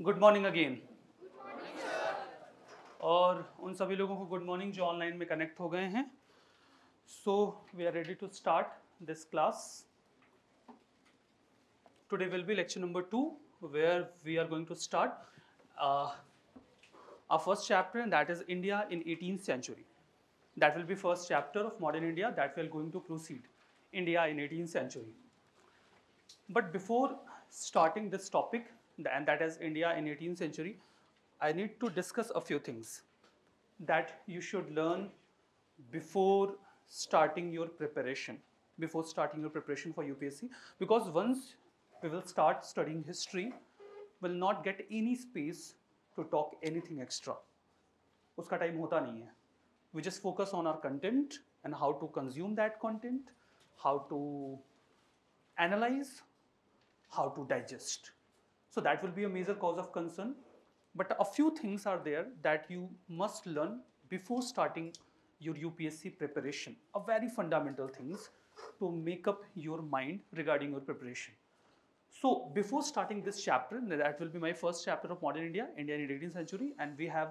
Good morning again. और उन सभी लोगों को गुड मॉर्निंग जो ऑनलाइन में कनेक्ट हो गए हैं। So we are ready to start this class. Today will be lecture number 2 where we are going to start our first chapter, and that is India in 18th century. That will be first chapter of modern India that we are going to proceed. India in 18th century. But before starting this topic, and that is India in 18th century, I need to discuss a few things that you should learn before starting your preparation, for UPSC. Because once we will start studying history, will not get any space to talk anything extra. उसका time होता नहीं है. We just focus on our content and how to consume that content, how to analyze, how to digest. So that will be a major cause of concern. But a few things are there that you must learn before starting your UPSC preparation. A very fundamental things to make up your mind regarding your preparation. So before starting this chapter, that will be my first chapter of modern India, India in 18th century, and we have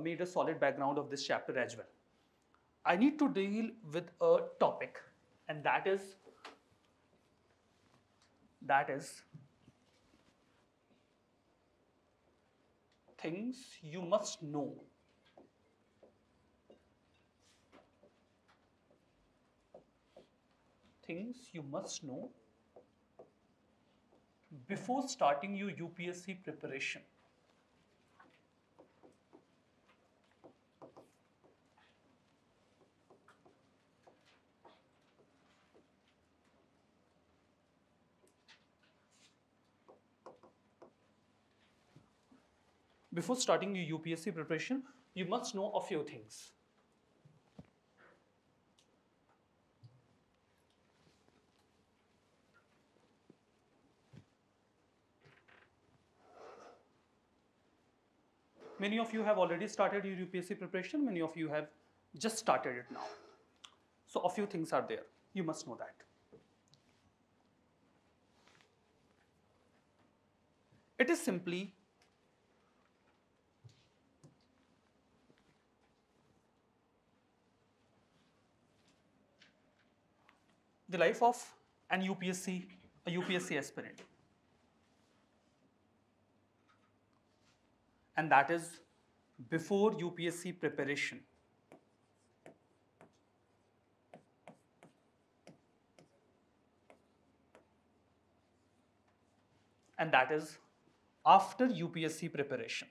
made a solid background of this chapter as well. I need to deal with a topic, and that is things you must know. Things you must know before starting your UPSC preparation. Before starting your UPSC preparation, you must know a few things. Many of you have already started your UPSC preparation, many of you have just started it now. So a few things are there. You must know that. It is simply the life of a UPSC aspirant. And that is before UPSC preparation. And that is after UPSC preparation.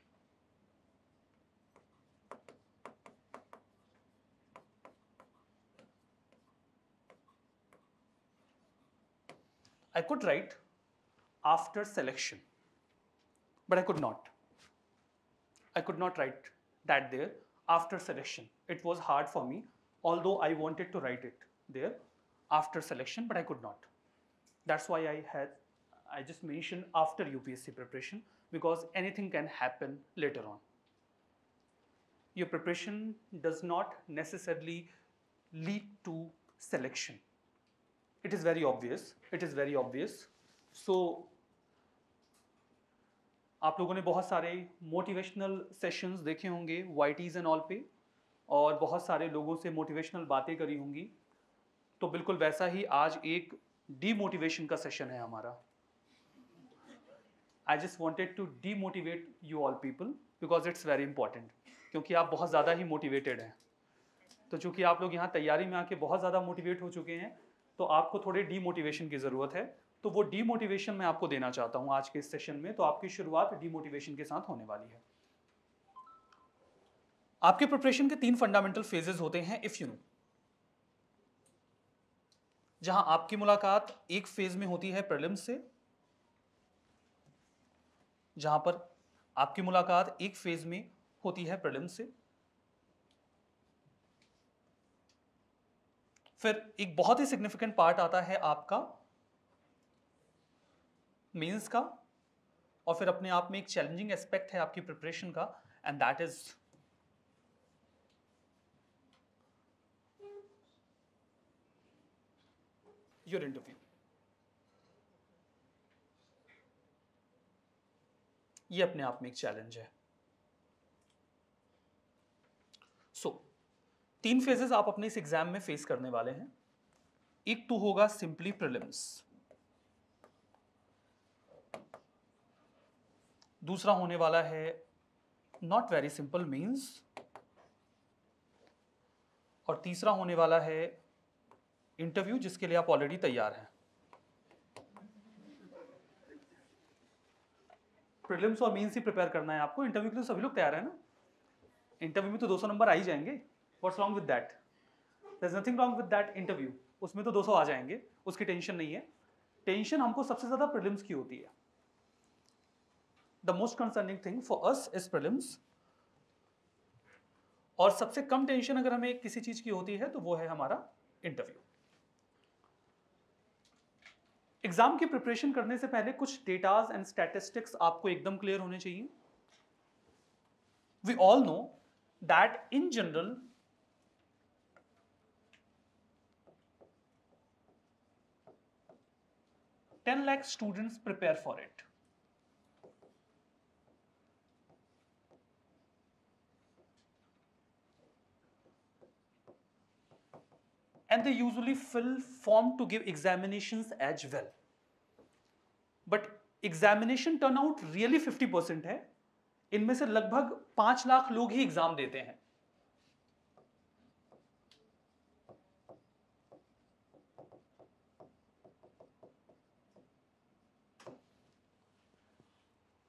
I could write after selection, but I could not. I could not write that there after selection. It was hard for me, although I wanted to write it there after selection, but I could not. That's why I just mentioned after UPSC preparation, because anything can happen later on. Your preparation does not necessarily lead to selection. It is very obvious. So आप लोगों ने बहुत सारे motivational sessions देखे होंगे YTs and all पे, और बहुत सारे लोगों से मोटिवेशनल बातें करी होंगी. तो बिल्कुल वैसा ही आज एक डीमोटिवेशन का सेशन है हमारा. I just wanted to demotivate you all people because it's very important, क्योंकि आप बहुत ज़्यादा ही मोटिवेटेड हैं. तो चूंकि आप लोग यहाँ तैयारी में आके बहुत ज़्यादा मोटिवेट हो चुके हैं, तो आपको थोड़े डीमोटिवेशन की ज़रूरत है. तो वो डीमोटिवेशन मैं आपको देना चाहता हूँ आज के इस सेशन में. तो आपकी शुरुआत डीमोटिवेशन के साथ होने वाली है. आपके प्रिपरेशन के 3 फंडामेंटल फेजेस होते हैं, इफ यू नो. जहां आपकी मुलाकात एक फेज में होती है प्रीलिम्स से, जहां पर आपकी मुलाकात एक फेज में होती है प्रीलिम्स से. फिर एक बहुत ही सिग्निफिकेंट पार्ट आता है आपका मेंस का, और फिर अपने आप में एक चैलेंजिंग एस्पेक्ट है आपकी प्रिपरेशन का, and that is your interview. ये अपने आप में एक चैलेंज है। सो 3 फेजेस आप अपने इस एग्जाम में फेस करने वाले हैं। एक तो होगा सिंपली प्रीलिम्स, दूसरा होने वाला है नॉट वेरी सिंपल मीन्स, और तीसरा होने वाला है इंटरव्यू, जिसके लिए आप ऑलरेडी तैयार हैं। प्रीलिम्स और मेंस ही प्रिपेयर करना है आपको, इंटरव्यू के लिए सभी लोग तैयार है ना। इंटरव्यू में तो 200 नंबर आ ही जाएंगे, what's wrong with that, there is nothing wrong with that interview, उसमें तो 200 आ जाएंगे, उसकी टेंशन नहीं है। टेंशन हमको सबसे ज्यादा प्रीलिम्स की होती है। The most concerning thing for us is prelims, और सबसे कम टेंशन अगर हमें किसी चीज की होती है तो वो है हमारा इंटरव्यू। एग्जाम की प्रिपरेशन करने से पहले कुछ डेटाज एंड स्टैटिस्टिक्स आपको एकदम क्लियर होने चाहिए। We all know that in general 10 lakh students prepare for it. And they usually fill form to give examinations as well. But examination turnout really 50% है। इनमें से लगभग 5 लाख लोग ही एग्जाम देते हैं।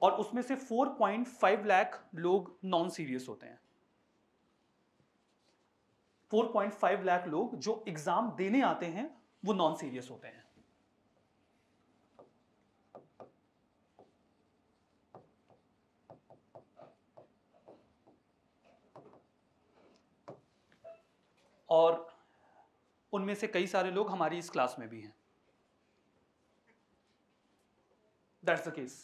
और उसमें से 4.5 लाख लोग नॉन सीरियस होते हैं। 4.5 लाख लोग जो एग्जाम देने आते हैं वो नॉन सीरियस होते हैं। और उनमें से कई सारे लोग हमारी इस क्लास में भी हैं। दैट्स द केस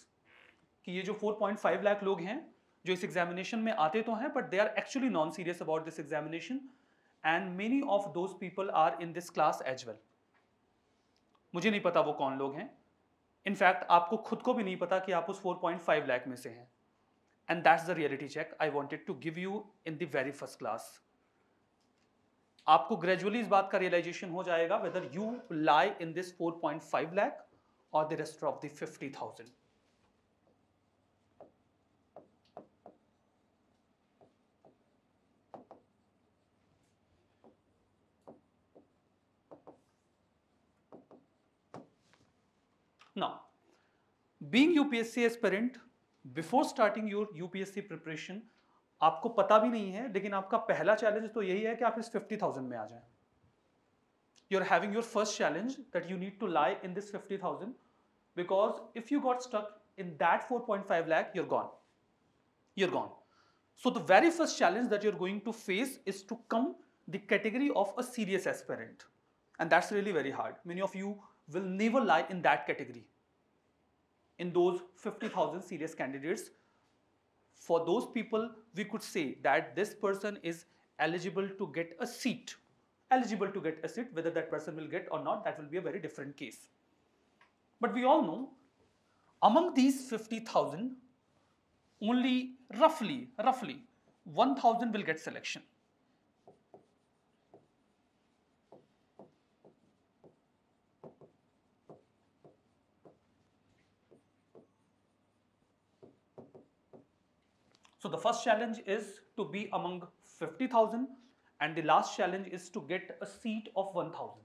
कि ये जो 4.5 लाख लोग हैं जो इस एग्जामिनेशन में आते तो हैं, but they are actually non serious about this examination, and many of those people are in this class as well. मुझे नहीं पता वो कौन लोग हैं, इनफैक्ट आपको खुद को भी नहीं पता कि आप उस 4.5 लाख में से हैं। And that's the reality check I wanted to give you in the very first class. आपको ग्रेजुअली इस बात का रियलाइजेशन हो जाएगा whether you lie in this 4.5 lakh और the rest of the 50,000। Now, being UPSC aspirant, before starting your UPSC preparation, आपको पता भी नहीं है, लेकिन आपका पहला चैलेंज तो यही है कि आप इस 50,000 में आ जाएं। You're having your first challenge that you need to lie in this 50,000, because if you got stuck in that 4.5 lakh, you're gone. You're gone. So the very first challenge that you're going to face is to come the category of a serious aspirant, and that's really very hard. Many of you will never lie in that category, in those 50,000 serious candidates. For those people, we could say that this person is eligible to get a seat. Eligible to get a seat, whether that person will get or not, that will be a very different case. But we all know, among these 50,000, only roughly 1,000 will get selection. So the first challenge is to be among 50,000, and the last challenge is to get a seat of 1,000.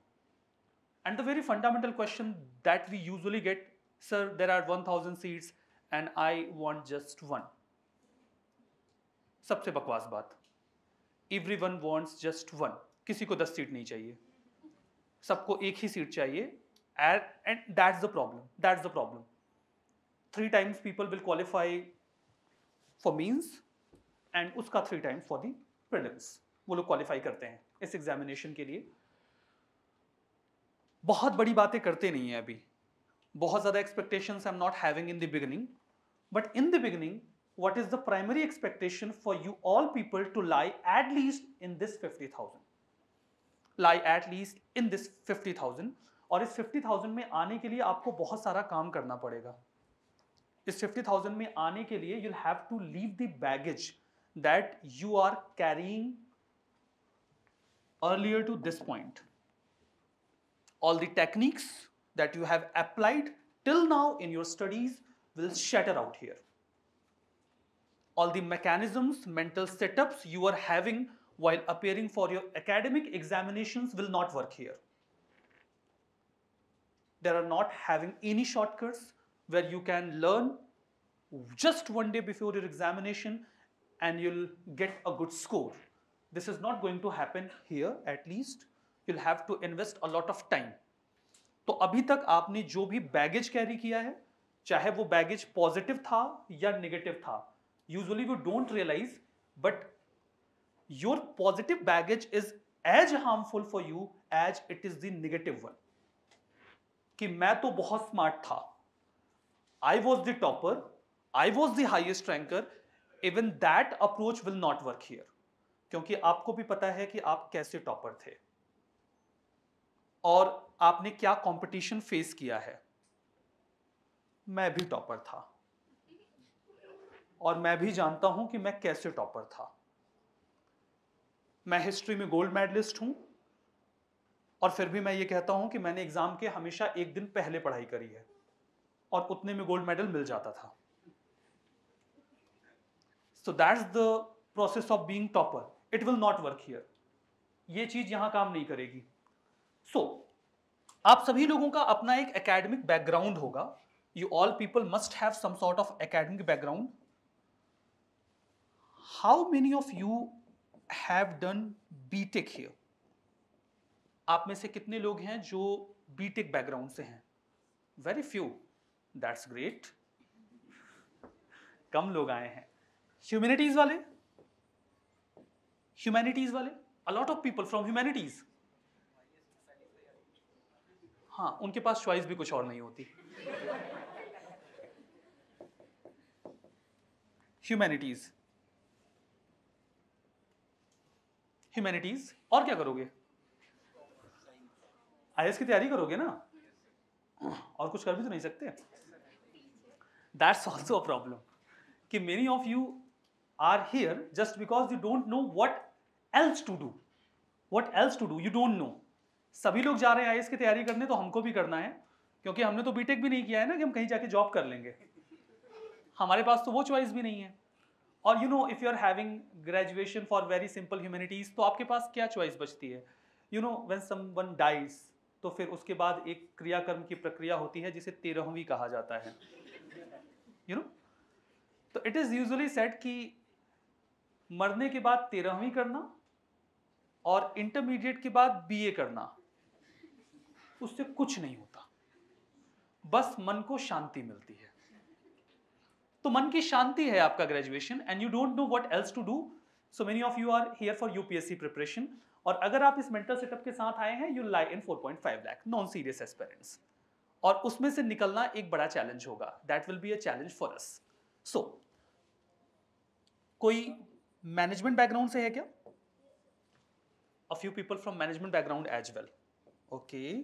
And the very fundamental question that we usually get, sir, there are 1,000 seats and I want just one. सबसे बकवास बात, everyone wants just one. किसी को 10 seat नहीं चाहिए, सबको एक ही seat चाहिए, and that's the problem. That's the problem. 3 times people will qualify for means, and उसका 3 times for the prelims. वो लोग क्वालिफाई करते हैं इस एग्जामिनेशन के लिए। बहुत बड़ी बातें करते नहीं है अभी, बहुत ज़्यादा expectations I am not having in the beginning, but in the beginning what is the primary expectation for you all people to lie at least in this 50,000, lie at least in this 50,000। और इस 50,000 में आने के लिए आपको बहुत सारा काम करना पड़ेगा। इस 50,000 में आने के लिए you'll have to leave the baggage that you are carrying earlier to this point. All the techniques that you have applied till now in your studies will shatter out here. All the mechanisms, mental setups you are having while appearing for your academic examinations will not work here. There are not having any shortcuts where you can learn just one day before your examination and you'll get a good score. This is not going to happen here, at least. You'll have to invest a lot of time. तो अभी तक आपने जो भी baggage carry किया है, चाहे वो बैगेज पॉजिटिव था या नेगेटिव था, usually we don't realise, but your positive baggage is as harmful for you as it is the negative one. कि मैं तो बहुत स्मार्ट था, I was the topper, I was the highest ranker, even that approach will not work here. क्योंकि आपको भी पता है कि आप कैसे टॉपर थे और आपने क्या कंपटीशन फेस किया है. मैं भी टॉपर था और मैं भी जानता हूं कि मैं कैसे टॉपर था. मैं हिस्ट्री में गोल्ड मेडलिस्ट हूं और फिर भी मैं ये कहता हूं कि मैंने एग्जाम के हमेशा एक दिन पहले पढ़ाई करी है और उतने में गोल्ड मेडल मिल जाता था. So that's the process of being topper. It will not work here. ये चीज यहां काम नहीं करेगी. सो आप सभी लोगों का अपना एक एकेडमिक बैकग्राउंड होगा. You all people must have some sort of academic background. How many of you have done BTech here? आप में से कितने लोग हैं जो बीटेक बैकग्राउंड से हैं? Very few. That's great. कम लोग आए हैं. ह्यूमैनिटीज वाले? ह्यूमैनिटीज वाले? A lot of people from humanities. हाँ, उनके पास चॉइस भी कुछ और नहीं होती. ह्यूमैनिटीज. ह्यूमैनिटीज और क्या करोगे? आईएएस की तैयारी करोगे ना, और कुछ कर भी तो नहीं सकते. दैट्स ऑल्सो अ प्रॉब्लम कि many of you are here just because you don't know what else to do. What else to do you don't know. सभी लोग जा रहे हैं आईएएस की तैयारी करने, तो हमको भी करना है, क्योंकि हमने तो बीटेक भी नहीं किया है ना कि हम कहीं जाके जॉब कर लेंगे. हमारे पास तो वो चॉइस भी नहीं है. और you know, if you are having graduation for very simple humanities, तो आपके पास क्या चॉइस बचती है? You know, when someone dies, तो फिर उसके बाद एक क्रियाकर्म की प्रक्रिया होती है जिसे 13वीं कहा जाता है. यू नो, तो इट इज यूजुअली सेड कि मरने के बाद 13वीं करना और इंटरमीडिएट के बाद बीए करना, उससे कुछ नहीं होता, बस मन को शांति मिलती है. तो मन की शांति है आपका graduation, and you don't know what else to do. So many of you are here for UPSC preparation. और अगर आप इस मेंटल सेटअप के साथ आए हैं, you lie in 4.5 lakh non serious aspirants, और उसमें से निकलना एक बड़ा चैलेंज होगा. That will be a challenge for us. So कोई मैनेजमेंट बैकग्राउंड से है क्या? A few people from management background as well. Okay.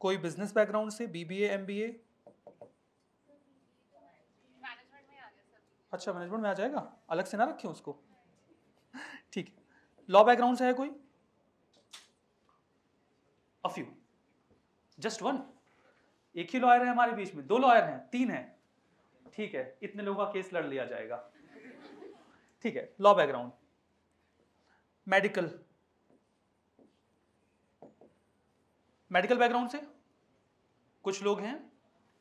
कोई बिजनेस बैकग्राउंड से, बीबीए, एमबीए? अच्छा, मैनेजमेंट में आ जाएगा, अलग से ना रखें उसको. ठीक है. लॉ बैकग्राउंड से है कोई? A few. Just one. एक ही लॉयर है हमारे बीच में? 2 लॉयर हैं? 3 हैं? ठीक है, इतने लोगों का केस लड़ लिया जाएगा. ठीक है. Law background. Medical. Medical background से कुछ लोग हैं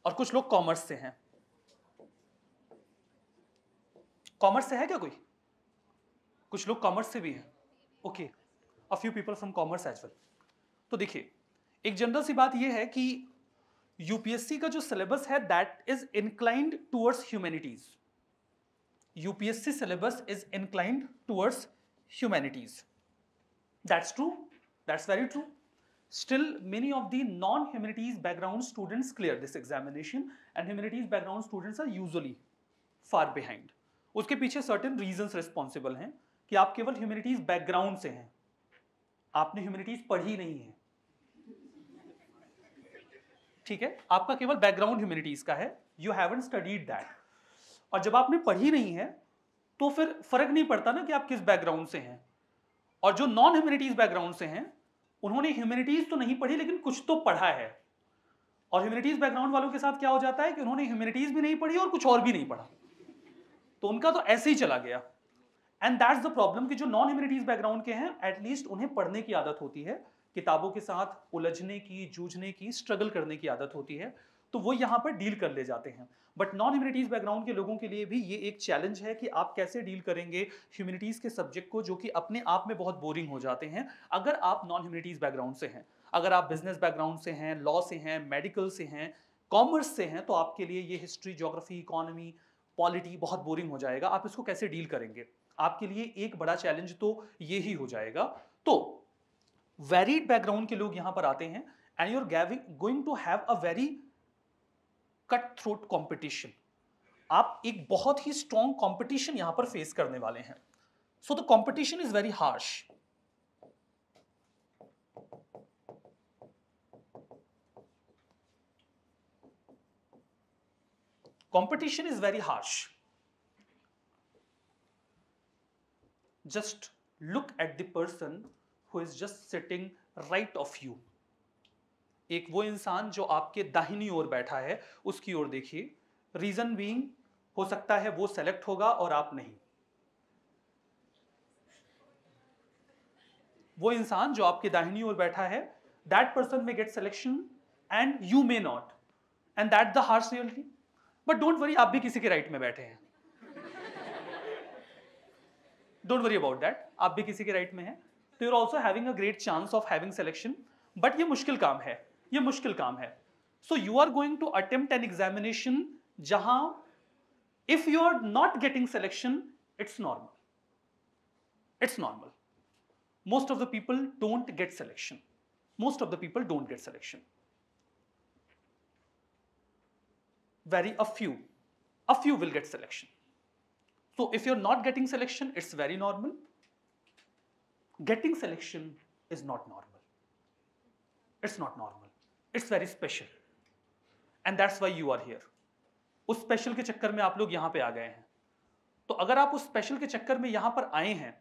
और कुछ लोग कॉमर्स से हैं. कॉमर्स से है क्या कोई? कुछ लोग कॉमर्स से भी हैं. Okay. A few people from commerce as well. तो देखिए, एक जनरल सी बात यह है कि यूपीएससी का जो सिलेबस है that is inclined towards humanities. UPSC syllabus is inclined towards humanities. That's true. That's very true. Still, many of the non-humanities background students clear this examination, and humanities background students are usually far behind. उसके पीछे certain reasons responsible हैं कि आप केवल humanities background से हैं, आपने humanities पढ़ी नहीं है. ठीक है, आपका केवल बैकग्राउंड ह्यूमैनिटीज का है, यू हैवंट स्टडीड दैट। और जब आपने पढ़ी नहीं है तो फिर फर्क नहीं पड़ता ना कि आप किस बैकग्राउंड से हैं। और जो नॉन ह्यूमैनिटीज बैकग्राउंड से हैं उन्होंने ह्यूमैनिटीज तो नहीं पढ़ी लेकिन कुछ तो पढ़ा है। और ह्यूमैनिटीज बैकग्राउंड वालों के साथ क्या हो जाता है कि उन्होंने ह्यूमैनिटीज भी नहीं पढ़ी और कुछ और भी नहीं पढ़ा, तो उनका तो ऐसे ही चला गया। एंड दैट्स द प्रॉब्लम कि जो नॉन ह्यूमैनिटीज बैकग्राउंड के हैं एटलीस्ट उन्हें पढ़ने की आदत होती है, किताबों के साथ उलझने की, जूझने की, स्ट्रगल करने की आदत होती है, तो वो यहाँ पर डील कर ले जाते हैं। बट नॉन ह्यूमैनिटीज बैकग्राउंड के लोगों के लिए भी ये एक चैलेंज है कि आप कैसे डील करेंगे ह्यूमैनिटीज के सब्जेक्ट को, जो कि अपने आप में बहुत बोरिंग हो जाते हैं अगर आप नॉन ह्यूमैनिटीज बैकग्राउंड से हैं। अगर आप बिजनेस बैकग्राउंड से हैं, लॉ से हैं, मेडिकल से हैं, कॉमर्स से हैं, तो आपके लिए ये हिस्ट्री, ज्योग्राफी, इकोनॉमी, पॉलिटी बहुत बोरिंग हो जाएगा। आप इसको कैसे डील करेंगे, आपके लिए एक बड़ा चैलेंज तो ये ही हो जाएगा। तो वेरीड बैकग्राउंड के लोग यहां पर आते हैं and you are going to have a very cut throat competition. आप एक बहुत ही स्ट्रॉन्ग कॉम्पिटिशन यहां पर फेस करने वाले हैं। So the competition is very harsh. Competition is very harsh. Just look at the person who is just sitting right of you. एक वो इंसान जो आपके दाहिनी ओर बैठा है उसकी ओर देखिए। रीजन बीइंग, हो सकता है वो सेलेक्ट होगा और आप नहीं। वो इंसान जो आपके दाहिनी ओर बैठा है, that person may get selection and you may not, and that's the harsh reality. But don't worry, आप भी किसी के राइट में बैठे हैं। डोंट वरी अबाउट दैट, आप भी किसी के राइट में हैं, तो you are also having a great chance of having selection. But ये मुश्किल काम है, ये मुश्किल काम है। So you are going to attempt an examination जहां if you are not getting selection, it's normal, it's normal. Most of the people don't get selection, most of the people don't get selection. Very a few will get selection. So if you're not getting selection, it's very normal. Getting selection is not normal. It's not normal. It's very special. And that's why you are here. उस special के चक्कर में आप लोग यहां पे आ गए हैं। तो अगर आप उस स्पेशल के चक्कर में यहां पर आए हैं,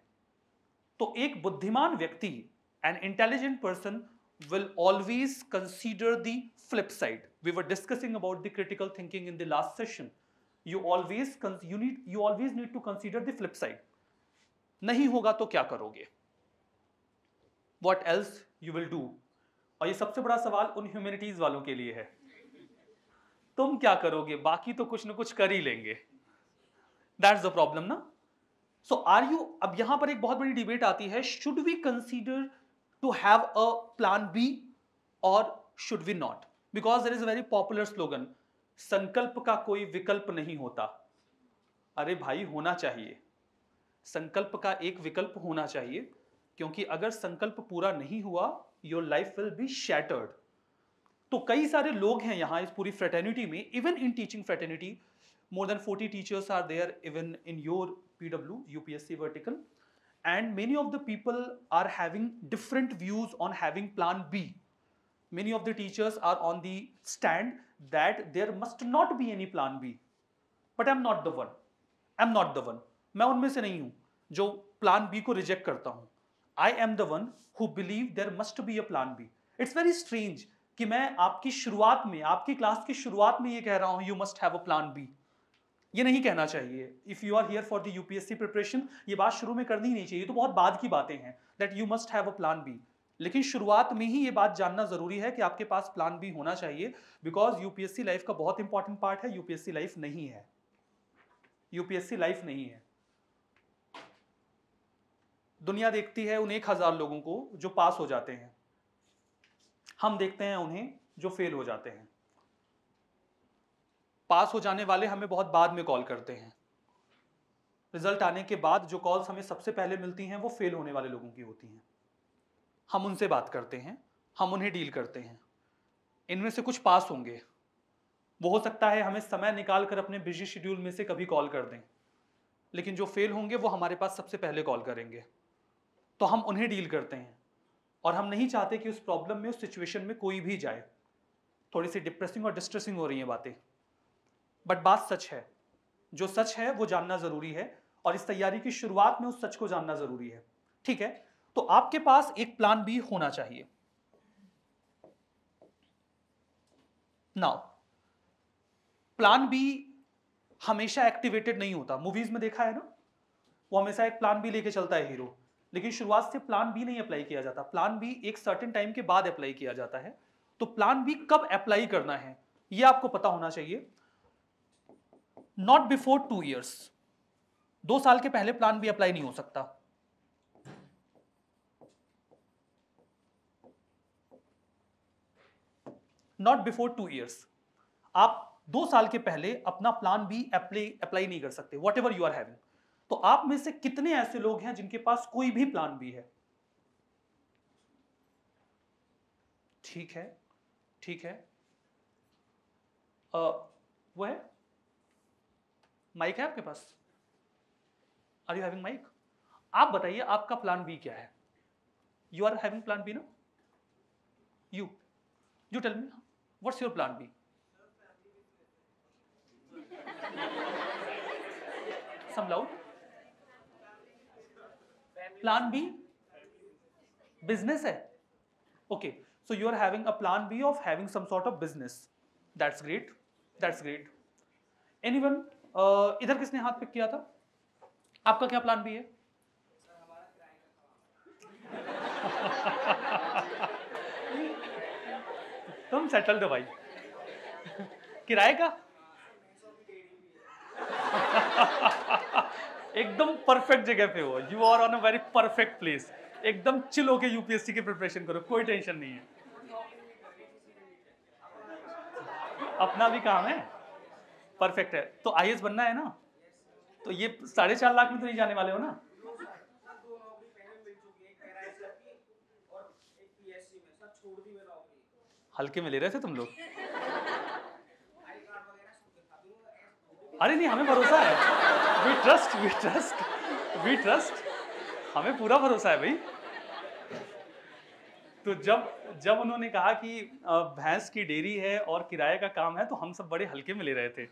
तो एक बुद्धिमान व्यक्ति, an intelligent person, will always consider the flip side. We were discussing about the critical thinking in the last session. You always need to consider the flip side. नहीं होगा तो क्या करोगे? What else you will do? और ये सबसे बड़ा सवाल उन ह्यूमैनिटीज वालों के लिए है। तुम क्या करोगे? बाकी तो कुछ ना कुछ कर ही लेंगे। That's the problem ना? So are you, अब यहां पर एक बहुत बड़ी डिबेट आती है, should we consider to have a plan B or should we not? Because there is a very popular slogan, संकल्प का कोई विकल्प नहीं होता। अरे भाई, होना चाहिए, संकल्प का एक विकल्प होना चाहिए, क्योंकि अगर संकल्प पूरा नहीं हुआ, your life will be shattered. तो कई सारे लोग हैं यहाँ इस पूरी फ्रेटर्निटी में, even in teaching fraternity, more than 40 teachers are there even in your PW, UPSC vertical. And many of the people are having different views on having plan B. Many of the teachers are on the stand that there must not be any plan B. But I'm not the one. I'm not the one. मैं उनमें से नहीं हूं जो plan B को reject करता हूं। I am the one who believe there must be a plan B. It's very strange कि मैं आपकी शुरुआत में, आपकी क्लास की शुरुआत में ये कह रहा हूं, you must have a plan B. ये नहीं कहना चाहिए। If you are here for the UPSC preparation, ये बात शुरू में करनी नहीं चाहिए, तो बहुत बाद की बातें हैं that you must have a plan B. लेकिन शुरुआत में ही ये बात जानना जरूरी है कि आपके पास प्लान बी होना चाहिए, बिकॉज यूपीएससी लाइफ का बहुत इंपॉर्टेंट पार्ट है। यूपीएससी लाइफ नहीं है, यूपीएससी लाइफ नहीं है। दुनिया देखती है उन 1000 लोगों को जो पास हो जाते हैं, हम देखते हैं उन्हें जो फेल हो जाते हैं। पास हो जाने वाले हमें बहुत बाद में कॉल करते हैं, रिजल्ट आने के बाद जो कॉल्स हमें सबसे पहले मिलती हैं वो फेल होने वाले लोगों की होती हैं। हम उनसे बात करते हैं, हम उन्हें डील करते हैं। इनमें से कुछ पास होंगे, वो हो सकता है हमें समय निकाल कर अपने बिजी शेड्यूल में से कभी कॉल कर दें, लेकिन जो फेल होंगे वो हमारे पास सबसे पहले कॉल करेंगे, तो हम उन्हें डील करते हैं। और हम नहीं चाहते कि उस प्रॉब्लम में, उस सिचुएशन में कोई भी जाए। थोड़ी सी डिप्रेसिंग और डिस्ट्रेसिंग हो रही हैं बातें, बट बात सच है। जो सच है वो जानना जरूरी है और इस तैयारी की शुरुआत में उस सच को जानना जरूरी है। ठीक है, तो आपके पास एक प्लान बी होना चाहिए। नाउ प्लान बी हमेशा एक्टिवेटेड नहीं होता। मूवीज में देखा है ना, वो हमेशा एक प्लान बी लेके चलता है हीरो, लेकिन शुरुआत से प्लान बी नहीं अप्लाई किया जाता। प्लान बी एक सर्टेन टाइम के बाद अप्लाई किया जाता है। तो प्लान बी कब अप्लाई करना है ये आपको पता होना चाहिए। Not before 2 years। 2 साल के पहले प्लान बी अप्लाई नहीं हो सकता। Not before 2 years। आप 2 साल के पहले अपना प्लान बी अप्लाई नहीं कर सकते, whatever you are having. तो आप में से कितने ऐसे लोग हैं जिनके पास कोई भी प्लान बी है? ठीक है, ठीक है। वो है, माइक है आपके पास? Are you having mic? आप बताइए आपका प्लान बी क्या है? You are having plan B ना? You tell me what's your plan B? Some loud. Plan B business है। Okay, so you are having a plan B of having some sort of business. That's great, that's great. Anyone, इधर किसने हाथ pick किया था? आपका क्या plan B है? तुम सेटल दो भाई। किराए का? एकदम परफेक्ट जगह पे हो, you are on a very perfect place. एकदम चिल होके यूपीएससी की प्रिपरेशन करो, कोई टेंशन नहीं है। अपना भी काम है, परफेक्ट है। तो आईएएस बनना है ना, तो ये 4.5 लाख में तो नहीं जाने वाले हो ना? हल्के में ले रहे थे तुम लोग? अरे नहीं, हमें भरोसा है, we trust, we trust, we trust, हमें पूरा भरोसा है भाई। तो जब उन्होंने कहा कि भैंस की डेयरी है और किराए का काम है, तो हम सब बड़े हल्के में ले रहे थे।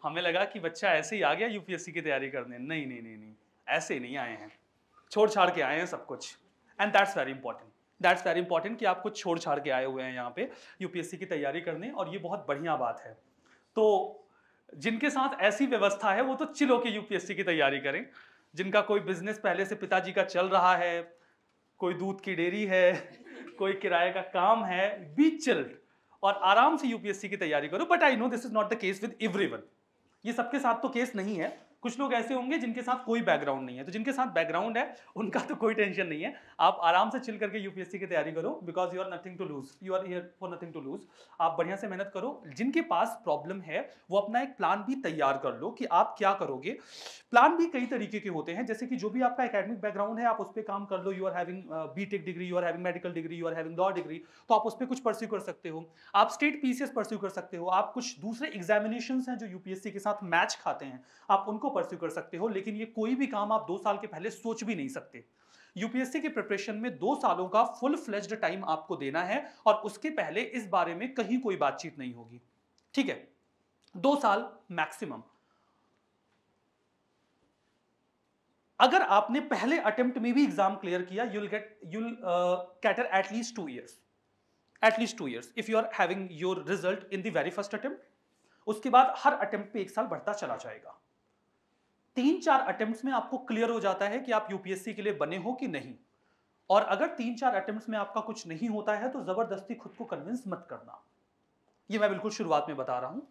हमें लगा कि बच्चा ऐसे ही आ गया यूपीएससी की तैयारी करने। नहीं नहीं नहीं नहीं, ऐसे नहीं आए हैं, छोड़ छाड़ के आए हैं सब कुछ। And that's very important, that's very important कि आप कुछ छोड़ छाड़ के आए हुए हैं यहाँ पे यूपीएससी की तैयारी करने, और ये बहुत बढ़िया बात है। तो जिनके साथ ऐसी व्यवस्था है वो तो चिल होके यूपीएससी की तैयारी करें। जिनका कोई बिजनेस पहले से पिताजी का चल रहा है, कोई दूध की डेयरी है, कोई किराए का काम है, बी चिल्ड और आराम से यूपीएससी की तैयारी करो। But I know this is not the case with everyone. ये सबके साथ तो केस नहीं है। कुछ लोग ऐसे होंगे जिनके साथ कोई बैकग्राउंड नहीं है, तो जिनके साथ बैकग्राउंड है उनका तो कोई टेंशन नहीं है। आप आराम से चिल करके यूपीएससी की तैयारी करो, because you are nothing to lose, you are here for nothing to lose. आप बढ़िया से मेहनत करो। जिनके पास प्रॉब्लम है वो अपना एक प्लान भी तैयार कर लो कि आप क्या करोगे। प्लान भी कई तरीके के होते हैं, जैसे कि जो भी आपका एकेडमिक बैकग्राउंड है आप उस पर काम कर लो। You are having BTech degree, you are having medical degree, you are having law degree, तो आप उस पर कुछ परस्यू कर सकते हो। आप स्टेट पीसीएस परस्यू कर सकते हो। आप कुछ दूसरे एग्जामिनेशंस हैं जो यूपीएससी के साथ मैच खाते हैं, आप उनको परस्यू कर सकते हो। लेकिन ये कोई भी काम आप 2 साल के पहले सोच भी नहीं सकते। यूपीएससी की प्रिपरेशन में 2 सालों का फुल फ्लेज्ड टाइम आपको देना है, और उसके पहले इस बारे में कहीं कोई बातचीत नहीं होगी। ठीक है, 2 साल मैक्सिमम। अगर आपने पहले अटेम्प्ट में भी एग्जाम क्लियर किया, you'll cater at least 2 years, at least 2 years if you are having your result in the very first attempt। उसके बाद हर अटेम्प्ट पे 1 साल बढ़ता चला जाएगा। 3-4 अटेम्प्ट्स में आपको क्लियर हो जाता है कि आप यूपीएससी के लिए बने हो कि नहीं। और अगर 3-4 अटेम्प्ट्स में आपका कुछ नहीं होता है तो जबरदस्ती खुद को कन्विंस मत करना। ये मैं बिल्कुल शुरुआत में बता रहा हूं।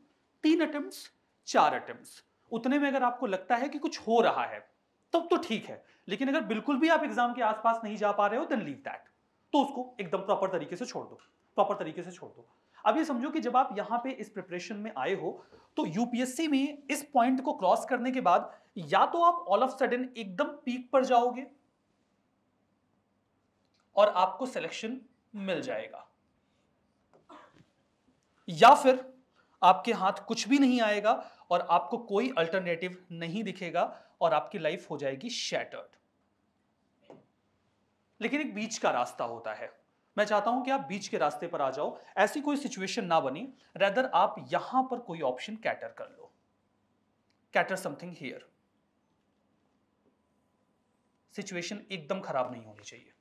3 अटेम्प्ट्स, 4 अटेम्प्ट्स, उतने में अगर आपको लगता है कि कुछ हो रहा है तब तो ठीक है। लेकिन अगर बिल्कुल भी आप एग्जाम के आसपास नहीं जा पा रहे हो, देन लीव दैट। तो उसको एकदम प्रॉपर तरीके से छोड़ दो, प्रॉपर तरीके से छोड़ दो। अब ये समझो कि जब आप यहां पे इस प्रिपरेशन में आए हो, तो यूपीएससी में इस पॉइंट को क्रॉस करने के बाद या तो आप ऑल ऑफ सडन एकदम पीक पर जाओगे और आपको सिलेक्शन मिल जाएगा, या फिर आपके हाथ कुछ भी नहीं आएगा और आपको कोई अल्टरनेटिव नहीं दिखेगा और आपकी लाइफ हो जाएगी शैटर्ड। लेकिन एक बीच का रास्ता होता है। मैं चाहता हूं कि आप बीच के रास्ते पर आ जाओ, ऐसी कोई सिचुएशन ना बनी, रेदर आप यहां पर कोई ऑप्शन कैटर कर लो, कैटर समथिंग हियर। सिचुएशन एकदम खराब नहीं होनी चाहिए।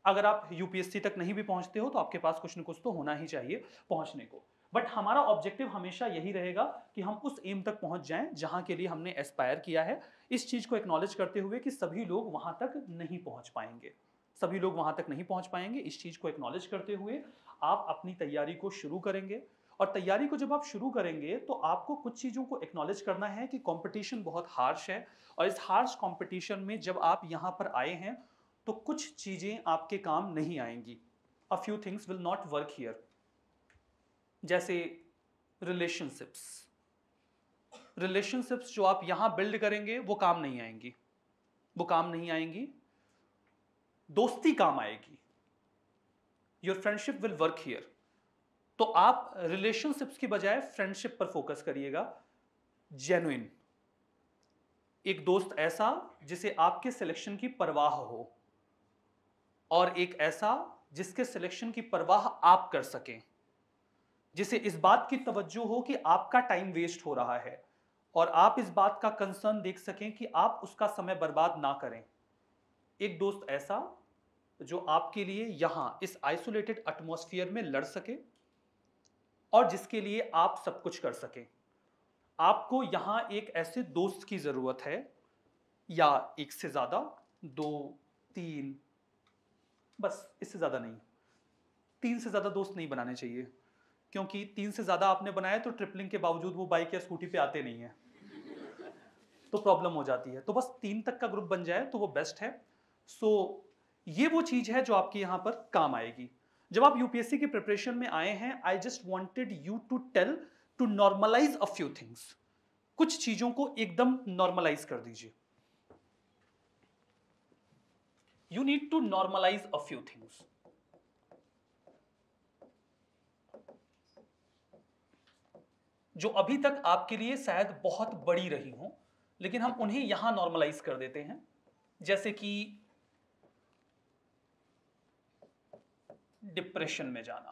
अगर आप यूपीएससी तक नहीं भी पहुंचते हो तो आपके पास कुछ न कुछ तो होना ही चाहिए पहुंचने को, बट हमारा ऑब्जेक्टिव हमेशा यही रहेगा कि हम उस एम तक पहुंच जाएं जहां के लिए हमने एस्पायर किया है। इस चीज को एक्नॉलेज करते हुए कि सभी लोग वहां तक नहीं पहुंच पाएंगे, सभी लोग वहां तक नहीं पहुंच पाएंगे, इस चीज को एक्नॉलेज करते हुए आप अपनी तैयारी को शुरू करेंगे। और तैयारी को जब आप शुरू करेंगे तो आपको कुछ चीजों को एक्नॉलेज करना है कि कंपटीशन बहुत हार्श है, और इस हार्श कंपटीशन में जब आप यहां पर आए हैं तो कुछ चीजें आपके काम नहीं आएंगी। अ few things will not work here, जैसे रिलेशनशिप्स। रिलेशनशिप्स जो आप यहां बिल्ड करेंगे वो काम नहीं आएंगी, वो काम नहीं आएंगी। दोस्ती काम आएगी, your friendship will work here. तो आप रिलेशनशिप्स की बजाय फ्रेंडशिप पर फोकस करिएगा। जेन्युइन, एक दोस्त ऐसा जिसे आपके सिलेक्शन की परवाह हो, और एक ऐसा जिसके सिलेक्शन की परवाह आप कर सकें, जिसे इस बात की तवज्जो हो कि आपका टाइम वेस्ट हो रहा है और आप इस बात का कंसर्न देख सकें कि आप उसका समय बर्बाद ना करें। एक दोस्त ऐसा जो आपके लिए यहां इस आइसोलेटेड एटमॉस्फेयर में लड़ सके और जिसके लिए आप सब कुछ कर सकें। आपको यहां एक ऐसे दोस्त की जरूरत है, या एक से ज्यादा, 2, 3, बस इससे ज्यादा नहीं। 3 से ज्यादा दोस्त नहीं बनाने चाहिए, क्योंकि 3 से ज्यादा आपने बनाए तो ट्रिपलिंग के बावजूद वो बाइक या स्कूटी पे आते नहीं है, तो प्रॉब्लम हो जाती है। तो बस 3 तक का ग्रुप बन जाए तो वो बेस्ट है। सो ये वो चीज है जो आपकी यहां पर काम आएगी। जब आप यूपीएससी की प्रिपरेशन में आए हैं, I just wanted you to tell to normalise a few things. कुछ चीजों को एकदम नॉर्मलाइज कर दीजिए। You need to normalise a few things. जो अभी तक आपके लिए शायद बहुत बड़ी रही हो, लेकिन हम उन्हें यहां नॉर्मलाइज कर देते हैं। जैसे कि डिप्रेशन में जाना,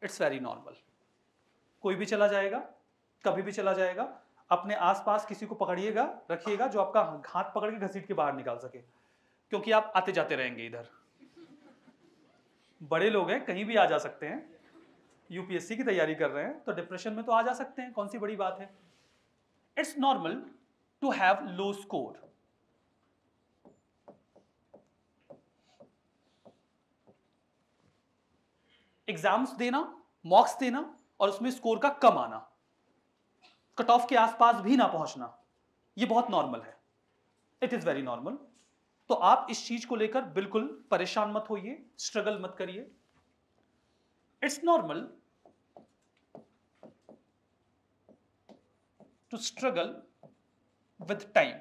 इट्स वेरी नॉर्मल। कोई भी चला जाएगा, कभी भी चला जाएगा। अपने आसपास किसी को पकड़िएगा, रखिएगा जो आपका हाथ पकड़ के घसीट के बाहर निकाल सके, क्योंकि आप आते जाते रहेंगे इधर। बड़े लोग हैं, कहीं भी आ जा सकते हैं। यूपीएससी की तैयारी कर रहे हैं तो डिप्रेशन में तो आ जा सकते हैं, कौन सी बड़ी बात है। It's normal to have low score. Exams देना, मॉक्स देना और उसमें स्कोर का कम आना, कट ऑफ के आसपास भी ना पहुंचना, ये बहुत नॉर्मल है। It is very normal. तो आप इस चीज को लेकर बिल्कुल परेशान मत होइए, स्ट्रगल मत करिए। It's normal to struggle with time.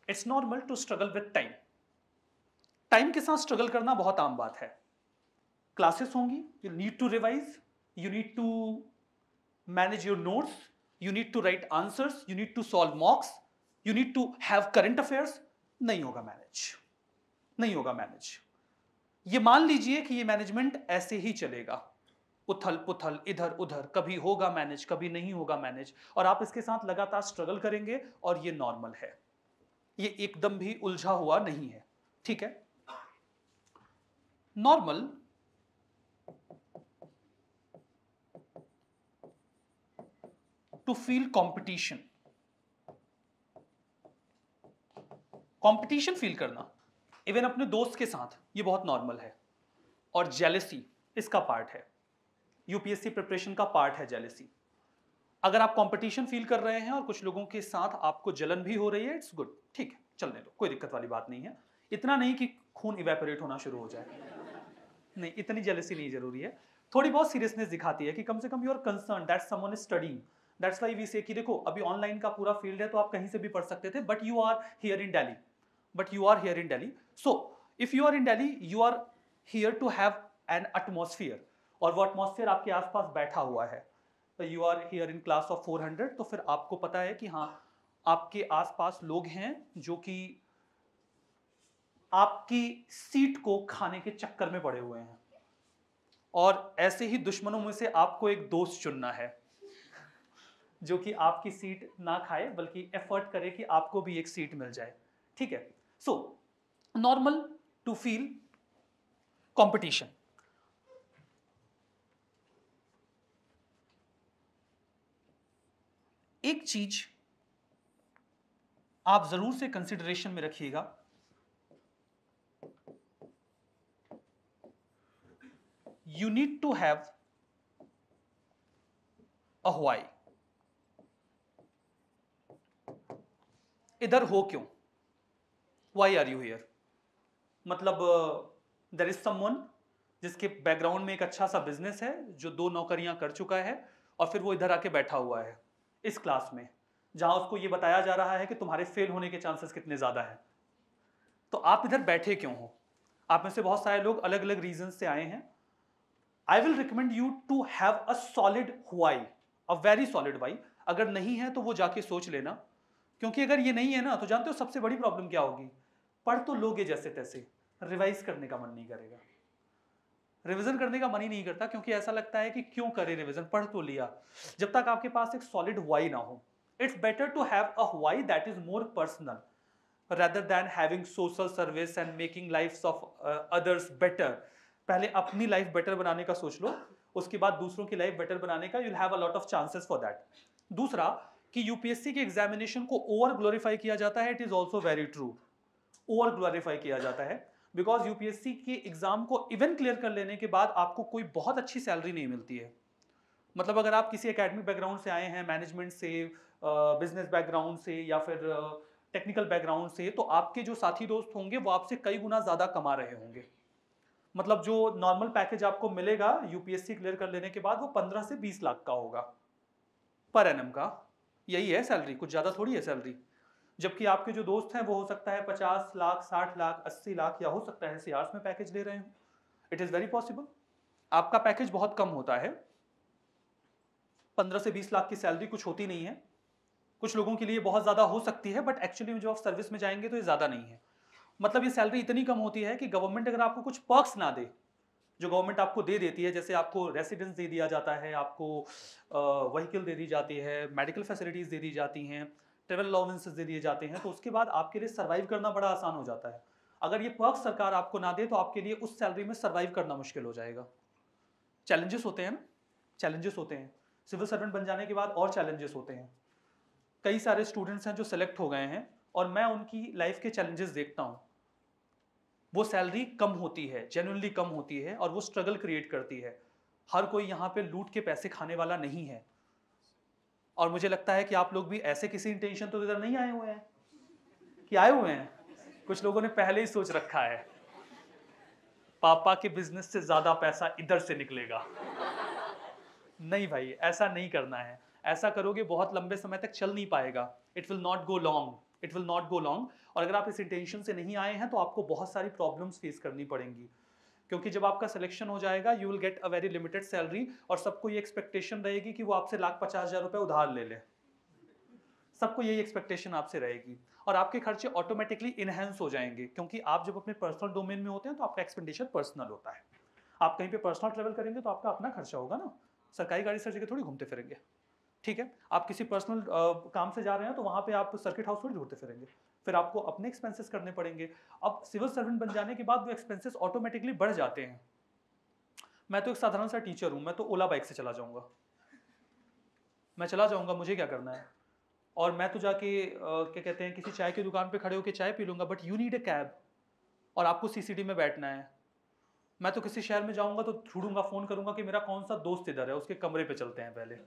It's normal to struggle with time. Time के साथ स्ट्रगल करना बहुत आम बात है। क्लासेस होंगी, you need to revise, you need to manage your notes, you need to write answers, you need to solve mocks, you need to have current affairs. नहीं होगा मैनेज, नहीं होगा मैनेज। ये मान लीजिए कि ये मैनेजमेंट ऐसे ही चलेगा, उथल पुथल इधर उधर, कभी होगा मैनेज कभी नहीं होगा मैनेज, और आप इसके साथ लगातार स्ट्रगल करेंगे और ये नॉर्मल है, ये एकदम भी उलझा हुआ नहीं है, ठीक है। Normal to feel competition. Competition feel करना इवन अपने दोस्त के साथ, ये बहुत नॉर्मल है। और जेलसी इसका पार्ट है, यूपीएससी प्रिपरेशन का पार्ट है जेलसी। अगर आप कंपटीशन फील कर रहे हैं और कुछ लोगों के साथ आपको जलन भी हो रही है, इट्स गुड, ठीक है, चलने दो, कोई दिक्कत वाली बात नहीं है। इतना नहीं कि खून इवेपोरेट होना शुरू हो जाए, नहीं, इतनी जेलसी नहीं जरूरी है। थोड़ी बहुत सीरियसनेस दिखाती है कि कम से कम you are concern that someone is studying. That's why we say कि देखो अभी ऑनलाइन का पूरा फील्ड है तो आप कहीं से भी पढ़ सकते थे, but you are here in Delhi, but you are here in Delhi. So if you are in Delhi, you are here to have an atmosphere, और वो एटमॉस्फेयर आपके आसपास बैठा हुआ है। You are here in class of 400, तो फिर आपको पता है कि हाँ आपके आसपास लोग हैं जो कि आपकी सीट को खाने के चक्कर में पड़े हुए हैं, और ऐसे ही दुश्मनों में से आपको एक दोस्त चुनना है जो कि आपकी सीट ना खाए बल्कि एफर्ट करे कि आपको भी एक सीट मिल जाए। ठीक है, so normal to feel competition. एक चीज आप जरूर से कंसिडरेशन में रखिएगा, you need to have a why। इधर हो क्यों? Why are you here? मतलब there is someone जिसके बैकग्राउंड में एक अच्छा सा बिजनेस है, जो 2 नौकरियां कर चुका है, और फिर वो इधर आके बैठा हुआ है इस क्लास में जहां उसको ये बताया जा रहा है कि तुम्हारे फेल होने के चांसेस कितने ज्यादा है। तो आप इधर बैठे क्यों हो? आप में से बहुत सारे लोग अलग अलग रीजन से आए हैं। I will recommend you to have a solid why, a very solid why। अगर नहीं है तो वो जाके सोच लेना, क्योंकि अगर ये नहीं है ना तो जानते हो सबसे बड़ी प्रॉब्लम क्या होगी? पढ़ तो लोगे जैसे तैसे, रिवाइज करने का मन नहीं करेगा। रिवीजन करने का मन ही नहीं करता, क्योंकि ऐसा लगता है कि क्यों करे रिवीजन, पढ़ तो लिया। जब तक आपके पास एक सॉलिड व्हाई ना हो, it's better to have a why that is more personal rather than having social service and making lives of others better। पहले अपनी लाइफ बेटर बनाने का सोच लो, उसके बाद दूसरों की लाइफ बेटर बनाने का, you'll have a lot of chances for that। दूसरा कि यूपीएससी के एग्जामिनेशन को ओवर ग्लोरीफाई किया जाता है, it is also very true. Over glorify किया जाता है, बिकॉज यूपीएससी के एग्जाम को इवन क्लियर कर लेने के बाद आपको कोई बहुत अच्छी सैलरी नहीं मिलती है। मतलब अगर आप किसी एकेडमिक बैकग्राउंड से आए हैं, मैनेजमेंट से, बिजनेस बैकग्राउंड से, या फिर टेक्निकल बैकग्राउंड से, तो आपके जो साथी दोस्त होंगे वो आपसे कई गुना ज्यादा कमा रहे होंगे। मतलब जो नॉर्मल पैकेज आपको मिलेगा यूपीएससी क्लियर कर लेने के बाद, वो 15 से 20 लाख का होगा पर एनम का। यही है सैलरी, कुछ ज्यादा थोड़ी है सैलरी। जबकि आपके जो दोस्त हैं वो हो सकता है 50 लाख, 60 लाख, 80 लाख, या हो सकता है सीआर्स में पैकेज ले रहे हो। It is very possible. आपका पैकेज बहुत कम होता है, 15 से 20 लाख की सैलरी कुछ होती नहीं है। कुछ लोगों के लिए बहुत ज्यादा हो सकती है, बट एक्चुअली जो आप सर्विस में जाएंगे तो ये ज्यादा नहीं है। मतलब ये सैलरी इतनी कम होती है कि गवर्नमेंट अगर आपको कुछ पर्क्स ना दे, जो गवर्नमेंट आपको दे देती है, जैसे आपको रेसिडेंस दे दिया जाता है, आपको व्हीकल दे दी जाती है, मेडिकल फैसिलिटीज दे दी जाती हैं, ट्रेवल अलाउंसेस दे दिए जाते हैं, तो उसके बाद आपके लिए सर्वाइव करना बड़ा आसान हो जाता है। अगर ये पर्क्स सरकार आपको ना दे तो आपके लिए उस सैलरी में सर्वाइव करना मुश्किल हो जाएगा। चैलेंजेस होते हैं ना, चैलेंजेस होते हैं। सिविल सर्वेंट बन जाने के बाद और चैलेंजेस होते हैं। कई सारे स्टूडेंट्स हैं जो सेलेक्ट हो गए हैं, और मैं उनकी लाइफ के चैलेंजेस देखता हूं। वो सैलरी कम होती है, जेन्युइनली कम होती है, और वो स्ट्रगल क्रिएट करती है। हर कोई यहाँ पे लूट के पैसे खाने वाला नहीं है। और मुझे लगता है कि आप लोग भी ऐसे किसी इंटेंशन तो इधर नहीं आए हुए हैं, कि आए हुए हैं? कुछ लोगों ने पहले ही सोच रखा है पापा के बिजनेस से ज्यादा पैसा इधर से निकलेगा। नहीं भाई, ऐसा नहीं करना है। ऐसा करोगे बहुत लंबे समय तक चल नहीं पाएगा। It will not go long, it will not go long. और अगर आप इस इंटेंशन से नहीं आए हैं तो आपको बहुत सारी प्रॉब्लम्स फेस करनी पड़ेंगी, क्योंकि जब आपका सिलेक्शन हो जाएगा you will get a very limited salary, और सबको ये एक्सपेक्टेशन रहेगी कि वो आपसे 1,50,000 रुपए उधार ले ले। सबको यही एक्सपेक्टेशन आपसे रहेगी, और आपके खर्चे ऑटोमेटिकली इनहेंस हो जाएंगे, क्योंकि आप जब अपने पर्सनल डोमेन में होते हैं तो आपका एक्सपेंडिचर पर्सनल होता है। आप कहीं पे पर्सनल ट्रेवल करेंगे तो आपका अपना खर्चा होगा ना, सरकारी गाड़ी से जगह थोड़ी घूमते फिरेंगे। ठीक है, आप किसी पर्सनल काम से जा रहे हैं तो वहां पे आप सर्किट हाउस थोड़ी ढूंढते फिरेंगे, फिर आपको अपने एक्सपेंसेस करने पड़ेंगे। अब सिविल सर्वेंट बन जाने के बाद वो एक्सपेंसेस ऑटोमेटिकली बढ़ जाते हैं। मैं तो एक साधारण सा टीचर हूं, मैं तो ओला बाइक से चला जाऊंगा, मैं चला जाऊंगा, मुझे क्या करना है। और मैं तो जाके क्या कहते हैं, किसी चाय की दुकान पे खड़े होकर चाय पी लूंगा, but you need a cab, और आपको सीसीडी में बैठना है। मैं तो किसी शहर में जाऊंगा तो ढूंढूंगा, फोन करूंगा कि मेरा कौन सा दोस्त इधर है, उसके कमरे पे चलते हैं, पहले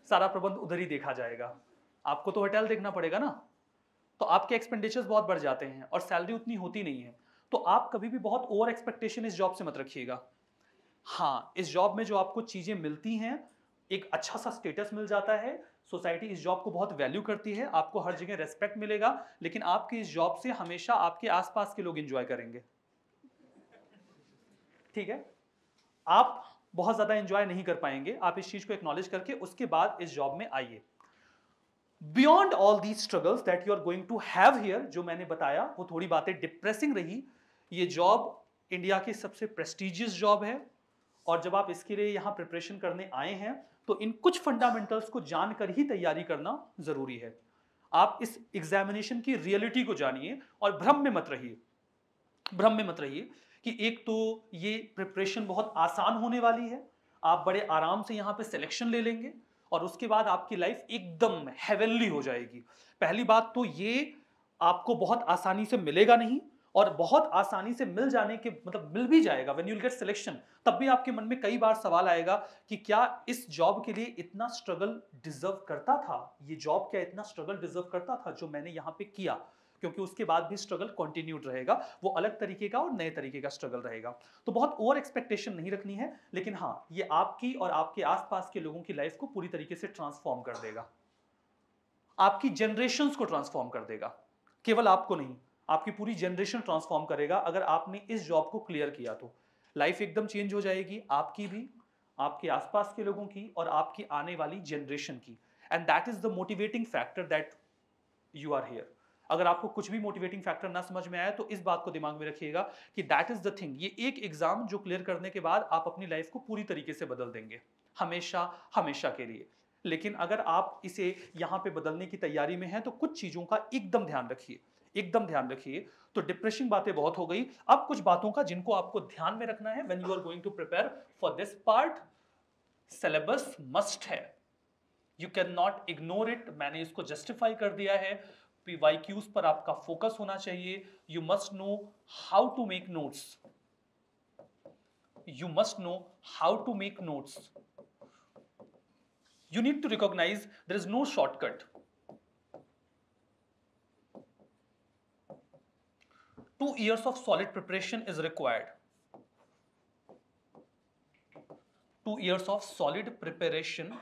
सारा प्रबंध उधर ही देखा जाएगा। आपको तो होटल देखना पड़ेगा ना। तो आपके एक्सपेंडिचर्स बहुत बढ़ जाते हैं, और सैलरी उतनी होती नहीं है। तो आप कभी भी बहुत ओवर एक्सपेक्टेशन इस जॉब से मत रखिएगा। हाँ, इस जॉब में जो आपको चीजें मिलती हैं, एक अच्छा सा स्टेटस मिल जाता है, सोसाइटी इस जॉब को बहुत वैल्यू करती है, आपको हर जगह रेस्पेक्ट मिलेगा, लेकिन आपकी इस जॉब से हमेशा आपके आसपास के लोग एंजॉय करेंगे। ठीक है, आप बहुत ज्यादा एंजॉय नहीं कर पाएंगे। आप इस चीज को एक्नॉलेज करके उसके बाद इस जॉब में आइए। Beyond all the struggles that you are going to have here, जो मैंने बताया वो थोड़ी बातें डिप्रेसिंग रही, ये जॉब इंडिया की सबसे प्रेस्टिजियस जॉब है, और जब आप इसके लिए यहाँ प्रिपरेशन करने आए हैं तो इन कुछ फंडामेंटल्स को जानकर ही तैयारी करना जरूरी है। आप इस एग्जामिनेशन की रियलिटी को जानिए और भ्रम में मत रहिए, भ्रम में मत रहिए कि एक तो ये प्रिपरेशन बहुत आसान होने वाली है, आप बड़े आराम से यहाँ पे सिलेक्शन ले लेंगे और उसके बाद आपकी लाइफ एकदम हेवनली हो जाएगी। पहली बात तो ये आपको बहुत आसानी से मिलेगा नहीं, और बहुत आसानी से मिल जाने के मतलब मिल भी जाएगा when you will get selection, तब भी आपके मन में कई बार सवाल आएगा कि क्या इस जॉब के लिए इतना स्ट्रगल डिजर्व करता था, ये जॉब क्या इतना स्ट्रगल डिजर्व करता था जो मैंने यहाँ पे किया, क्योंकि उसके बाद भी स्ट्रगल कंटिन्यूड रहेगा, वो अलग तरीके का और नए तरीके का स्ट्रगल रहेगा। तो बहुत ओवर एक्सपेक्टेशन नहीं रखनी है, लेकिन हाँ ये आपकी और आपके आसपास के लोगों की लाइफ को पूरी तरीके से ट्रांसफॉर्म कर देगा, आपकी जनरेशंस को ट्रांसफॉर्म कर देगा, केवल आपको नहीं, आपकी पूरी जनरेशन ट्रांसफॉर्म करेगा। अगर आपने इस जॉब को क्लियर किया तो लाइफ एकदम चेंज हो जाएगी, आपकी भी, आपके आसपास के लोगों की और आपकी आने वाली जनरेशन की। And that is the motivating factor that you are here. अगर आपको कुछ भी मोटिवेटिंग फैक्टर ना समझ में आया तो इस बात को दिमाग में रखिएगा कि दैट इज द थिंग, ये एक एग्जाम जो क्लियर करने के बाद आप अपनी लाइफ को पूरी तरीके से बदल देंगे, हमेशा हमेशा के लिए। लेकिन अगर आप इसे यहाँ पे बदलने की तैयारी में हैं तो कुछ चीजों का एकदम ध्यान रखिए, एकदम ध्यान रखिए। तो डिप्रेसिंग बातें बहुत हो गई, अब कुछ बातों का जिनको आपको ध्यान में रखना है when you are going to prepare for this part. Syllabus must है, you can not ignore it, मैंने इसको जस्टिफाई कर दिया है। PYQs पर आपका फोकस होना चाहिए। You must know how to make notes, you must know how to make notes. You need to recognize there is no shortcut. 2 years of solid preparation is required. 2 years of solid preparation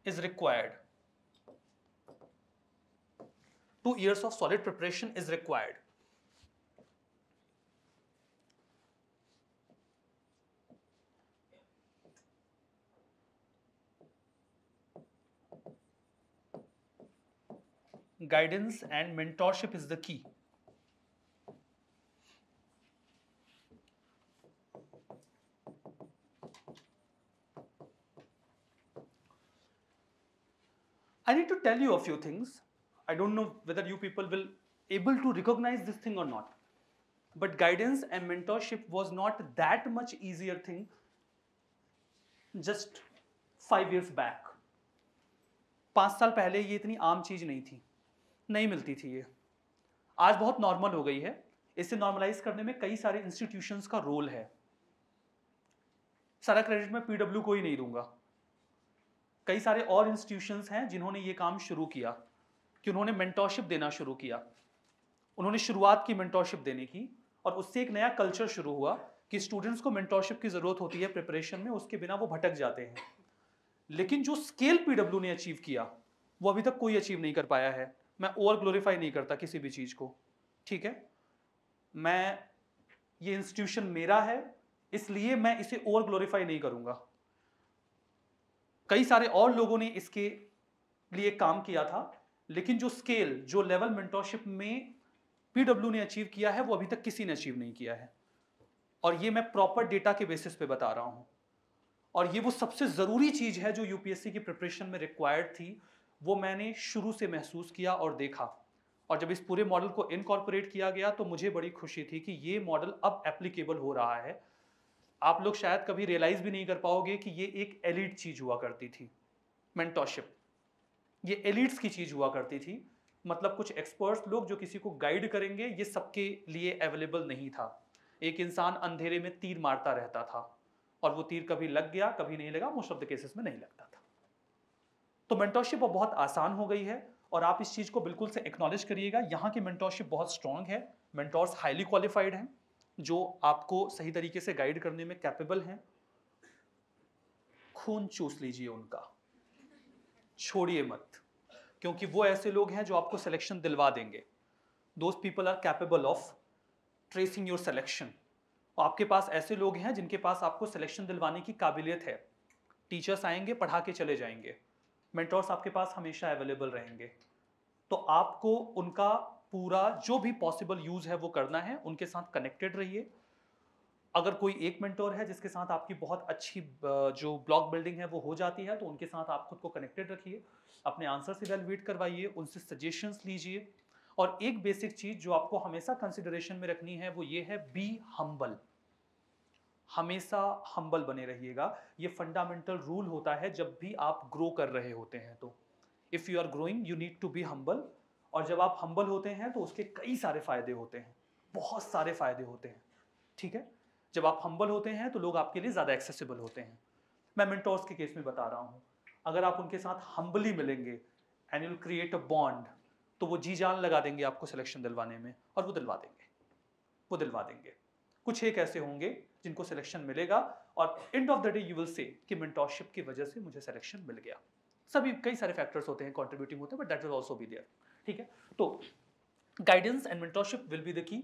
is required. 2 years of solid preparation is required. Guidance and mentorship is the key. I need to tell you a few things. I don't know whether you people will able to recognize this thing or not. But guidance and mentorship was not that much easier thing just 5 years back. 5 साल पहले ये इतनी आम चीज नहीं थी, नहीं मिलती थी ये। आज बहुत नॉर्मल हो गई है। इसे नॉर्मलाइज करने में कई सारे इंस्टीट्यूशंस का रोल है। सारा क्रेडिट मैं PW को ही नहीं दूंगा, कई सारे और इंस्टीट्यूशंस हैं जिन्होंने ये काम शुरू किया कि उन्होंने मेंटरशिप देना शुरू किया। उन्होंने शुरुआत की मेंटरशिप देने की और उससे एक नया कल्चर शुरू हुआ कि स्टूडेंट्स को मेंटरशिप की जरूरत होती है प्रिपरेशन में, उसके बिना वो भटक जाते हैं। लेकिन जो स्केल PW ने अचीव किया वो अभी तक कोई अचीव नहीं कर पाया है। मैं ओवर ग्लोरीफाई नहीं करता किसी भी चीज को, ठीक है, मैं ये इंस्टीट्यूशन मेरा है इसलिए मैं इसे ओवर ग्लोरीफाई नहीं करूंगा। कई सारे और लोगों ने इसके लिए काम किया था, लेकिन जो स्केल, जो लेवल मेंटरशिप में PW ने अचीव किया है वो अभी तक किसी ने अचीव नहीं किया है। और ये मैं प्रॉपर डेटा के बेसिस पे बता रहा हूं। और ये वो सबसे जरूरी चीज है जो UPSC की प्रिपरेशन में रिक्वायर्ड थी, वो मैंने शुरू से महसूस किया और देखा। और जब इस पूरे मॉडल को इनकॉर्पोरेट किया गया तो मुझे बड़ी खुशी थी कि ये मॉडल अब एप्लीकेबल हो रहा है। आप लोग शायद कभी रियलाइज भी नहीं कर पाओगे कि ये एक एलिट चीज हुआ करती थी। मेंटरशिप ये एलिट्स की चीज हुआ करती थी, मतलब कुछ एक्सपर्ट्स लोग जो किसी को गाइड करेंगे, ये सबके लिए अवेलेबल नहीं था। एक इंसान अंधेरे में तीर मारता रहता था और वो तीर कभी लग गया कभी नहीं लगा, मोस्ट ऑफ द केसेस में नहीं लगता था। तो मेंटरशिप अब बहुत आसान हो गई है और आप इस चीज को बिल्कुल से एक्नॉलेज करिएगा। यहाँ की मेंटरशिप बहुत स्ट्रांग है, मेंटर्स हाईली क्वालिफाइड हैं जो आपको सही तरीके से गाइड करने में कैपेबल हैं। खून चूस लीजिए उनका, छोड़िए मत, क्योंकि वो ऐसे लोग हैं जो आपको सिलेक्शन दिलवा देंगे। Those people are capable of tracing your selection. आपके पास ऐसे लोग हैं जिनके पास आपको सिलेक्शन दिलवाने की काबिलियत है। टीचर्स आएंगे, पढ़ा के चले जाएंगे, मेंटोर्स आपके पास हमेशा अवेलेबल रहेंगे। तो आपको उनका पूरा जो भी पॉसिबल यूज है वो करना है, उनके साथ कनेक्टेड रहिए। अगर कोई एक मेंटोर है जिसके साथ आपकी बहुत अच्छी जो ब्लॉक बिल्डिंग है वो हो जाती है, तो उनके साथ आप खुद को कनेक्टेड रखिए, अपने आंसर्स इवैल्यूएट करवाइए, उनसे सजेशंस लीजिए। और एक बेसिक चीज जो आपको हमेशा कंसिडरेशन में रखनी है वो ये है, बी हम्बल। हमेशा हम्बल बने रहिएगा। ये फंडामेंटल रूल होता है जब भी आप ग्रो कर रहे होते हैं। तो if you are growing you need to be humble. और जब आप हम्बल होते हैं तो उसके कई सारे फायदे होते हैं, बहुत सारे फायदे होते हैं। ठीक है, जब आप हम्बल होते हैं तो लोग आपके लिए ज़्यादा एक्सेसिबल होते हैं। मैं मेंटोर्स के केस में बता रहा हूँ, अगर आप उनके साथ हम्बली मिलेंगे and you create a bond, तो वो जी जान लगा देंगे आपको सिलेक्शन दिलवाने में, और वो दिलवा देंगे, वो दिलवा देंगे। कुछ एक ऐसे होंगे जिनको सिलेक्शन मिलेगा और end of the day you will say कि मेंटोरशिप की वजह से मुझे सिलेक्शन मिल गया। सभी कई सारे फैक्टर्स होते हैं, कंट्रीब्यूटिंग होते हैं, but that will also be there. ठीक है, तो guidance and mentorship will be the key.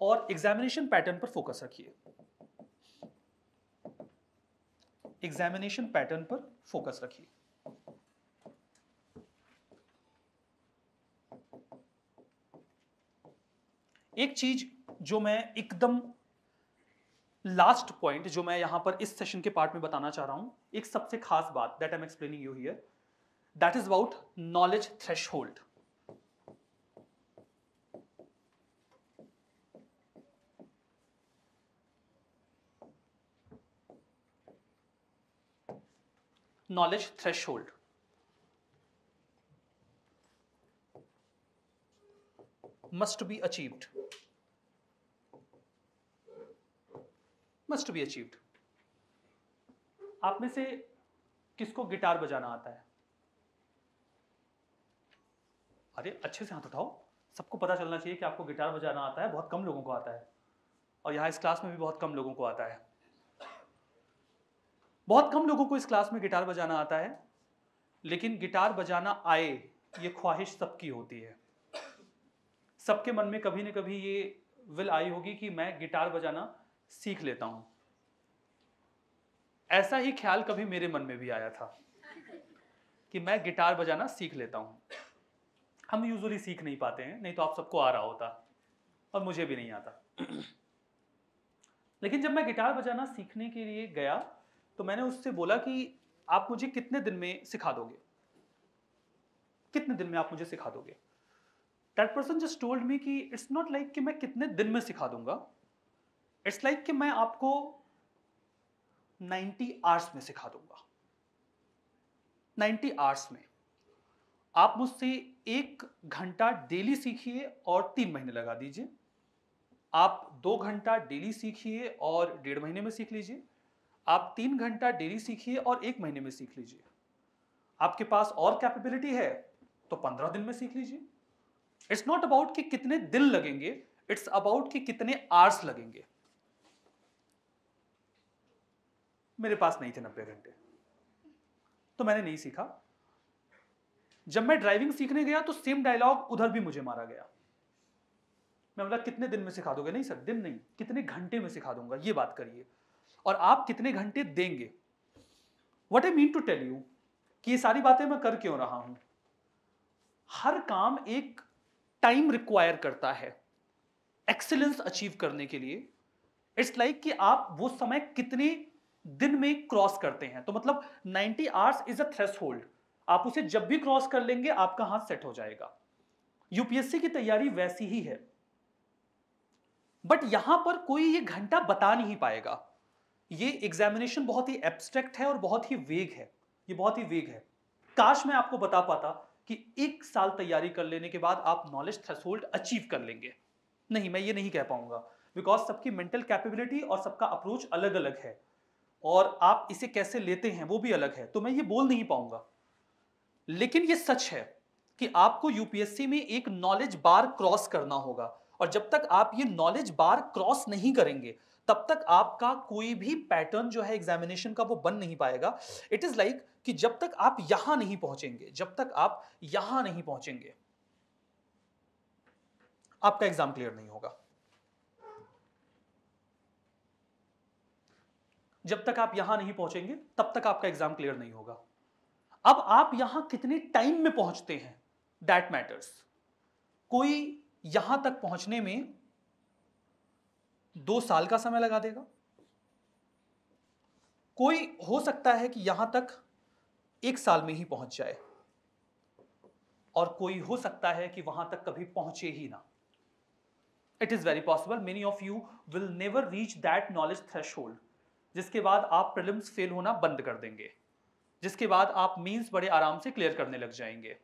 और एग्जामिनेशन पैटर्न पर फोकस रखिए, एग्जामिनेशन पैटर्न पर फोकस रखिए। एक चीज जो मैं एकदम लास्ट पॉइंट जो मैं यहां पर इस सेशन के पार्ट में बताना चाह रहा हूं, एक सबसे खास बात that I am explaining you here, that is about knowledge threshold. Knowledge threshold must be achieved, must be achieved। आप में से किसको गिटार बजाना आता है? अरे अच्छे से हाथ उठाओ, सबको पता चलना चाहिए कि आपको गिटार बजाना आता है। बहुत कम लोगों को आता है, और यहाँ इस क्लास में भी बहुत कम लोगों को आता है। बहुत कम लोगों को इस क्लास में गिटार बजाना आता है, लेकिन गिटार बजाना आए ये ख्वाहिश सबकी होती है। सबके मन में कभी न कभी ये विल आई होगी कि मैं गिटार बजाना सीख लेता हूं। ऐसा ही ख्याल कभी मेरे मन में भी आया था कि मैं गिटार बजाना सीख लेता हूं। हम यूजुअली सीख नहीं पाते हैं, नहीं तो आप सबको आ रहा होता, और मुझे भी नहीं आता। लेकिन जब मैं गिटार बजाना सीखने के लिए गया तो मैंने उससे बोला कि आप मुझे कितने दिन में सिखा दोगे, कितने दिन में आप मुझे सिखा दोगे? That person just told me कि it's not like कि मैं कितने दिन में सिखा दूंगा, it's like कि मैं आपको 90 आवर्स में सिखा दूंगा। 90 आवर्स में आप मुझसे 1 घंटा डेली सीखिए और 3 महीने लगा दीजिए। आप 2 घंटा डेली सीखिए और 1.5 महीने में सीख लीजिए। आप 3 घंटा डेली सीखिए और 1 महीने में सीख लीजिए। आपके पास और कैपेबिलिटी है तो 15 दिन में सीख लीजिए। इट्स नॉट अबाउट कि कितने दिन लगेंगे, इट्स अबाउट कि कितने आवर्स लगेंगे। मेरे पास नहीं थे 90 घंटे, तो मैंने नहीं सीखा। जब मैं ड्राइविंग सीखने गया तो सेम डायलॉग उधर भी मुझे मारा गया। मैं बोला कितने दिन में सिखा दोगे? नहीं सर, दिन नहीं, कितने घंटे में सिखा दूंगा, ये बात करिए, और आप कितने घंटे देंगे। What I mean to tell you कि ये सारी बातें मैं कर क्यों रहा हूं। हर काम एक टाइम रिक्वायर करता है एक्सीलेंस अचीव करने के लिए। इट्स लाइक कि आप वो समय कितने दिन में क्रॉस करते हैं। तो मतलब 90 आवर्स इज अ थ्रेशहोल्ड। आप उसे जब भी क्रॉस कर लेंगे आपका हाथ सेट हो जाएगा। यूपीएससी की तैयारी वैसी ही है, बट यहां पर कोई ये घंटा बता नहीं पाएगा। ये एग्जामिनेशन बहुत ही एब्स्ट्रैक्ट है और बहुत ही वेग है, ये बहुत ही वेग है। काश मैं आपको बता पाता कि 1 साल तैयारी कर लेने के बाद आप नॉलेज थ्रेशोल्ड अचीव कर लेंगे। नहीं, मैं ये नहीं कह पाऊंगा, बिकॉज सबकी मेंटल कैपेबिलिटी और सबका अप्रोच अलग अलग है, और आप इसे कैसे लेते हैं वो भी अलग है, तो मैं ये बोल नहीं पाऊंगा। लेकिन ये सच है कि आपको यूपीएससी में एक नॉलेज बार क्रॉस करना होगा, और जब तक आप ये नॉलेज बार क्रॉस नहीं करेंगे तब तक आपका कोई भी पैटर्न जो है एग्जामिनेशन का वो बन नहीं पाएगा। इट इज लाइक कि जब तक आप यहां नहीं पहुंचेंगे, जब तक आप यहां नहीं पहुंचेंगे, आपका एग्जाम क्लियर नहीं होगा। जब तक आप यहां नहीं पहुंचेंगे तब तक आपका एग्जाम क्लियर नहीं होगा। अब आप यहां कितने टाइम में पहुंचते हैं, दैट मैटर्स। कोई यहां तक पहुंचने में 2 साल का समय लगा देगा, कोई हो सकता है कि यहां तक 1 साल में ही पहुंच जाए, और कोई हो सकता है कि वहां तक कभी पहुंचे ही ना। It is very possible many of you will never reach that knowledge threshold, जिसके बाद आप प्रीलिम्स फेल होना बंद कर देंगे, जिसके बाद आप मीन्स बड़े आराम से क्लियर करने लग जाएंगे।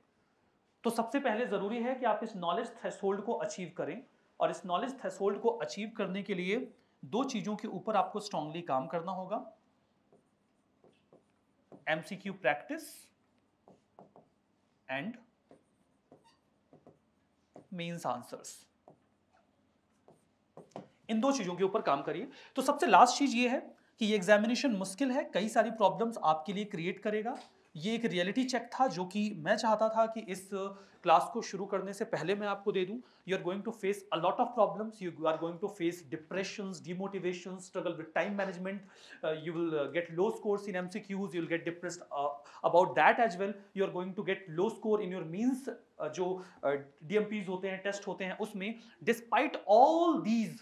तो सबसे पहले जरूरी है कि आप इस नॉलेज थ्रेशोल्ड को अचीव करें, और इस नॉलेज थ्रेशोल्ड को अचीव करने के लिए 2 चीजों के ऊपर आपको स्ट्रांगली काम करना होगा, MCQ practice and mains answers. इन 2 चीजों के ऊपर काम करिए। तो सबसे लास्ट चीज ये है कि ये एग्जामिनेशन मुश्किल है, कई सारी प्रॉब्लम्स आपके लिए क्रिएट करेगा। ये एक रियलिटी चेक था जो कि मैं चाहता था कि इस क्लास को शुरू करने से पहले मैं आपको दे दूं। You are going to face a lot of problems, you are going to face depressions, demotivation, struggle with time management, you will get low scores in MCQs, you will get depressed about that as well, you are going to get low score in your means जो DMPs होते हैं, test होते हैं उसमें। despite all these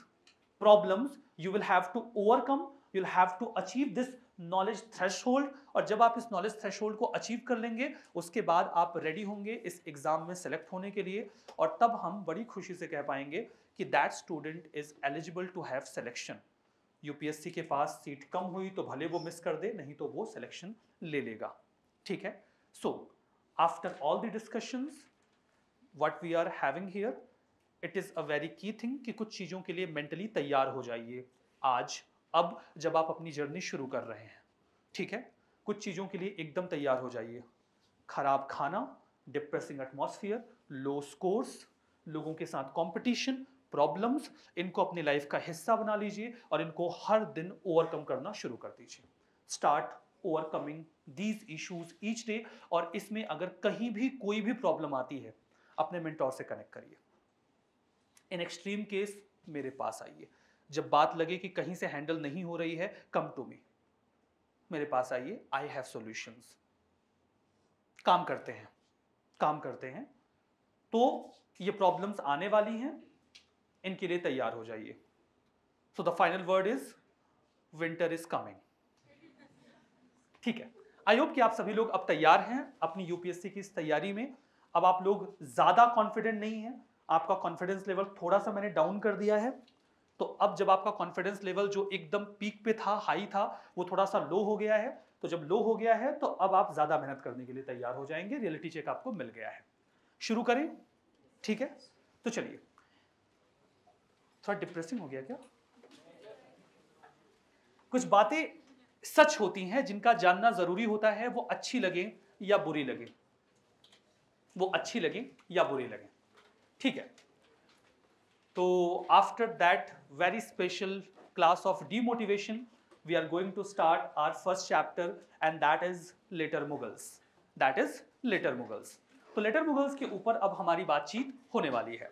problems you will have to overcome, you will have to achieve this knowledge threshold, और जब आप इस knowledge threshold को अचीव कर लेंगे उसके बाद आप रेडी होंगे इस एग्जाम में सेलेक्ट होने के लिए, और तब हम बड़ी खुशी से कह पाएंगे कि that student is eligible to have selection. UPSC के पास सीट कम हुई तो भले वो मिस कर दे, नहीं तो वो सिलेक्शन ले लेगा। ठीक है। So after all the discussions what we are having here, it is a very key thing कि कुछ चीजों के लिए मेंटली तैयार हो जाइए आज, अब जब आप अपनी जर्नी शुरू कर रहे हैं। ठीक है, कुछ चीजों के लिए एकदम तैयार हो जाइए। खराब खाना, डिप्रेसिंग एटमॉस्फेयर, लो स्कोर्स, लोगों के साथ कंपटीशन, प्रॉब्लम्स, इनको अपनी लाइफ का हिस्सा बना लीजिए और इनको हर दिन ओवरकम करना शुरू कर दीजिए। Start overcoming these issues each day, और इसमें अगर कहीं भी कोई भी प्रॉब्लम आती है अपने मेंटोर से कनेक्ट करिए। इन एक्सट्रीम केस मेरे पास आइए, जब बात लगे कि कहीं से हैंडल नहीं हो रही है, कम टू मी, मेरे पास आइए, आई हैव सॉल्यूशंस। काम करते हैं, काम करते हैं। तो ये प्रॉब्लम्स आने वाली हैं, इनके लिए तैयार हो जाइए। So the final word is winter is coming. ठीक है, आई होप कि आप सभी लोग अब तैयार हैं अपनी यूपीएससी की इस तैयारी में। अब आप लोग ज्यादा कॉन्फिडेंट नहीं हैं, आपका कॉन्फिडेंस लेवल थोड़ा सा मैंने डाउन कर दिया है। तो अब जब आपका कॉन्फिडेंस लेवल जो एकदम पीक पे था, हाई था, वो थोड़ा सा लो हो गया है। तो जब लो हो गया है तो अब आप ज्यादा मेहनत करने के लिए तैयार हो जाएंगे, रियलिटी चेक आपको मिल गया है। शुरू करें? ठीक है, तो चलिए। थोड़ा डिप्रेसिंग हो गया क्या? कुछ बातें सच होती हैं जिनका जानना जरूरी होता है, वो अच्छी लगे या बुरी लगे, वो अच्छी लगे या बुरी लगे। ठीक है, तो after that very special class of demotivation we are going to start our first chapter, and that is later Mughals. That is later Mughals. तो लेटर मुगल्स के ऊपर अब हमारी बातचीत होने वाली है।